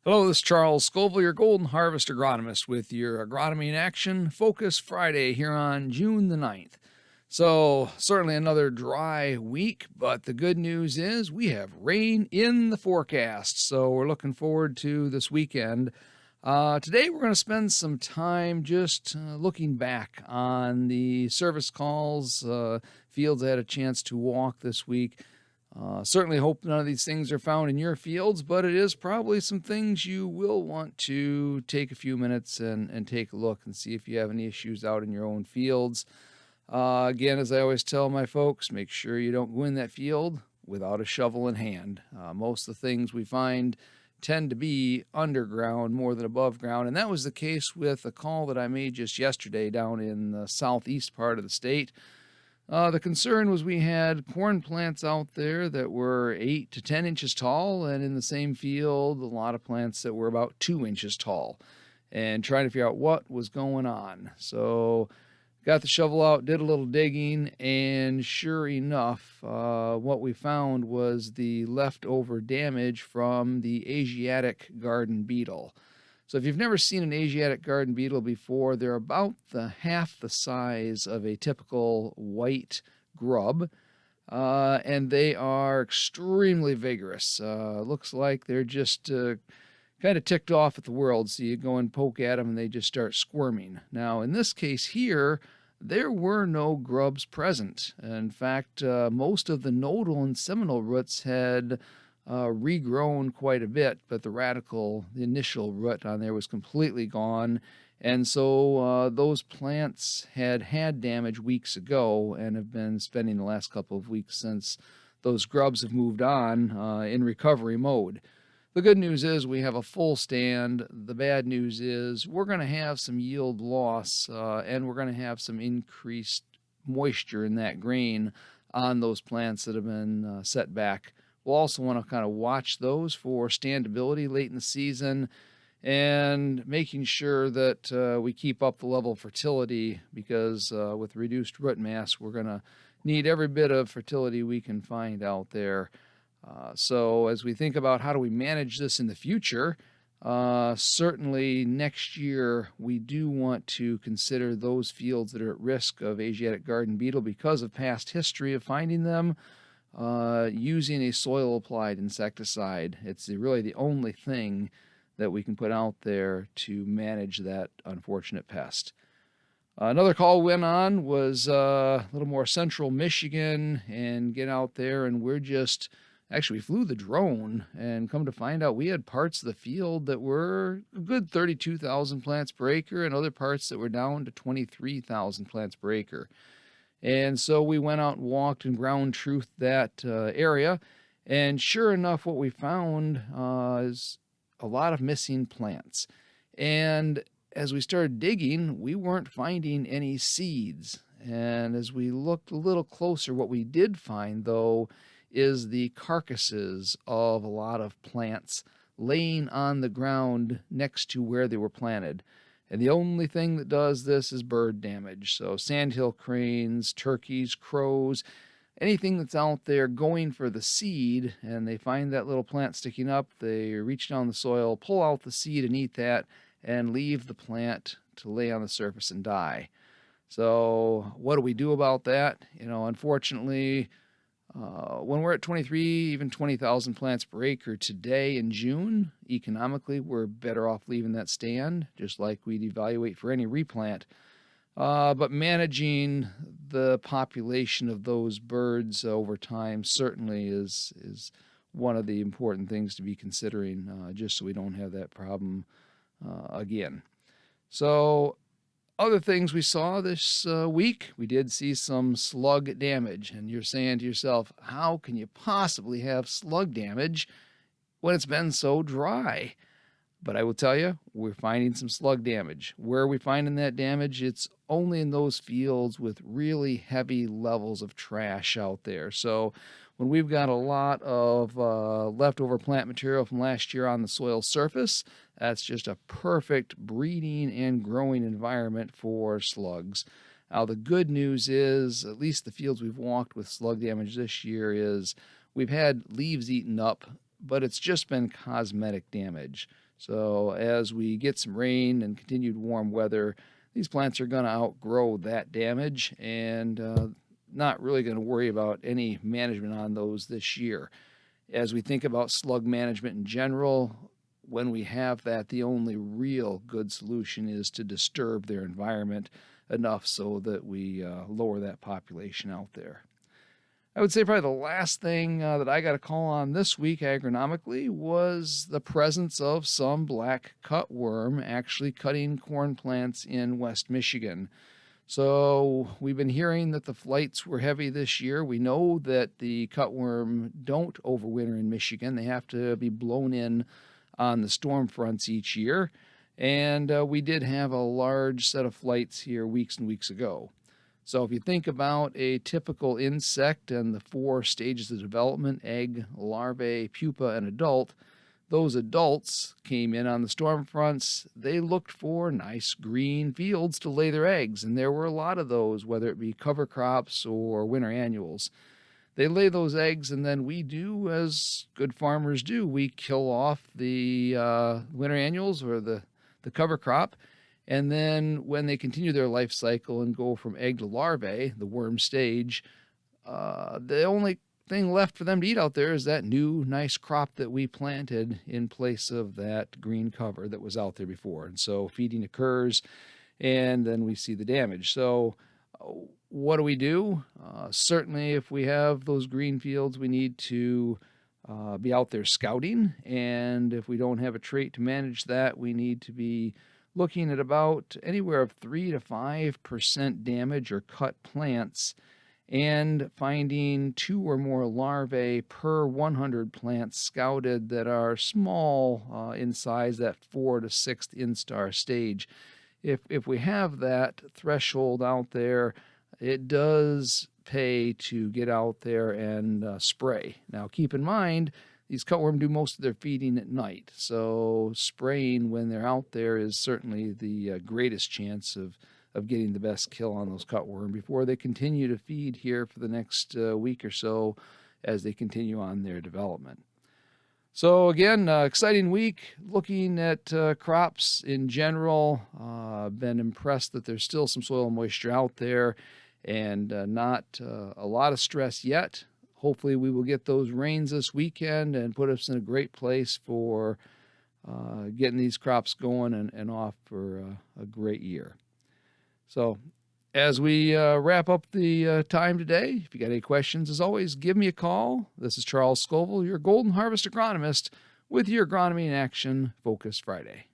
Hello, this is Charles Scoville, your Golden Harvest agronomist, with your Agronomy in Action Focus Friday here on June the 9th. So, certainly another dry week, but the good news is we have rain in the forecast. So, we're looking forward to this weekend. Today, we're going to spend some time just looking back on the service calls, fields I had a chance to walk this week. Certainly hope none of these things are found in your fields, but it is probably some things you will want to take a few minutes and take a look and see if you have any issues out in your own fields. Again, as I always tell my folks, make sure you don't go in that field without a shovel in hand. Most of the things we find tend to be underground more than above ground, and that was the case with a call that I made just yesterday down in the southeast part of the state. The concern was we had corn plants out there that were 8 to 10 inches tall, and in the same field, a lot of plants that were about 2 inches tall, and trying to figure out what was going on. So, got the shovel out, did a little digging, and sure enough, what we found was the leftover damage from the Asiatic garden beetle. So if you've never seen an Asiatic garden beetle before, they're about half the size of a typical white grub, and they are extremely vigorous. Looks like they're just kind of ticked off at the world, so you go and poke at them and they just start squirming. Now, in this case here, there were no grubs present. In fact, most of the nodal and seminal roots had regrown quite a bit, but the initial root on there was completely gone. And so those plants had damage weeks ago and have been spending the last couple of weeks since those grubs have moved on in recovery mode. The good news is we have a full stand. The bad news is we're going to have some yield loss and we're going to have some increased moisture in that grain on those plants that have been set back. We'll also want to kind of watch those for standability late in the season and making sure that we keep up the level of fertility, because with reduced root mass, we're going to need every bit of fertility we can find out there. So as we think about how do we manage this in the future, certainly next year we do want to consider those fields that are at risk of Asiatic garden beetle because of past history of finding them. Using a soil-applied insecticide. It's really the only thing that we can put out there to manage that unfortunate pest. Another call went on was a little more central Michigan, and get out there, and we flew the drone, and come to find out we had parts of the field that were a good 32,000 plants per acre, and other parts that were down to 23,000 plants per acre. And so we went out and walked and ground truthed that area. And sure enough, what we found is a lot of missing plants. And as we started digging, we weren't finding any seeds. And as we looked a little closer, what we did find, though, is the carcasses of a lot of plants laying on the ground next to where they were planted. And the only thing that does this is bird damage. So sandhill cranes, turkeys, crows, anything that's out there going for the seed, and they find that little plant sticking up, they reach down the soil, pull out the seed and eat that, and leave the plant to lay on the surface and die. So what do we do about that? Unfortunately, when we're at 23, even 20,000 plants per acre today in June, economically, we're better off leaving that stand, just like we'd evaluate for any replant. But managing the population of those birds over time certainly is one of the important things to be considering, just so we don't have that problem again. So, other things we saw this week, we did see some slug damage. And you're saying to yourself, how can you possibly have slug damage when it's been so dry? But I will tell you, we're finding some slug damage. Where are we finding that damage? It's only in those fields with really heavy levels of trash out there. So when we've got a lot of leftover plant material from last year on the soil surface, that's just a perfect breeding and growing environment for slugs. Now, the good news is, at least the fields we've walked with slug damage this year, is we've had leaves eaten up but it's just been cosmetic damage. So as we get some rain and continued warm weather, these plants are going to outgrow that damage and not really going to worry about any management on those this year. As we think about slug management in general, when we have that, the only real good solution is to disturb their environment enough so that we lower that population out there. I would say probably the last thing that I got a call on this week agronomically was the presence of some black cutworm actually cutting corn plants in West Michigan. So we've been hearing that the flights were heavy this year. We know that the cutworm don't overwinter in Michigan. They have to be blown in on the storm fronts each year. And we did have a large set of flights here weeks and weeks ago. So if you think about a typical insect and the 4 stages of development, egg, larvae, pupa, and adult, those adults came in on the storm fronts. They looked for nice green fields to lay their eggs, and there were a lot of those, whether it be cover crops or winter annuals. They lay those eggs, and then we do, as good farmers do, we kill off the winter annuals or the cover crop. And then when they continue their life cycle and go from egg to larvae, the worm stage, the only thing left for them to eat out there is that new nice crop that we planted in place of that green cover that was out there before. And so feeding occurs, and then we see the damage. So what do? Certainly if we have those green fields, we need to be out there scouting. And if we don't have a trait to manage that, we need to be looking at about anywhere of 3 to 5% damage or cut plants, and finding 2 or more larvae per 100 plants scouted that are small in size, that 4 to 6th instar stage. If we have that threshold out there, it does pay to get out there and spray. Now keep in mind, these cutworm do most of their feeding at night, so spraying when they're out there is certainly the greatest chance of getting the best kill on those cutworm before they continue to feed here for the next week or so as they continue on their development. So again, exciting week looking at crops in general. Been impressed that there's still some soil moisture out there and not a lot of stress yet. Hopefully we will get those rains this weekend and put us in a great place for getting these crops going and off for a great year. So as we wrap up the time today, if you got any questions, as always, give me a call. This is Charles Scoville, your Golden Harvest agronomist, with your Agronomy in Action Focus Friday.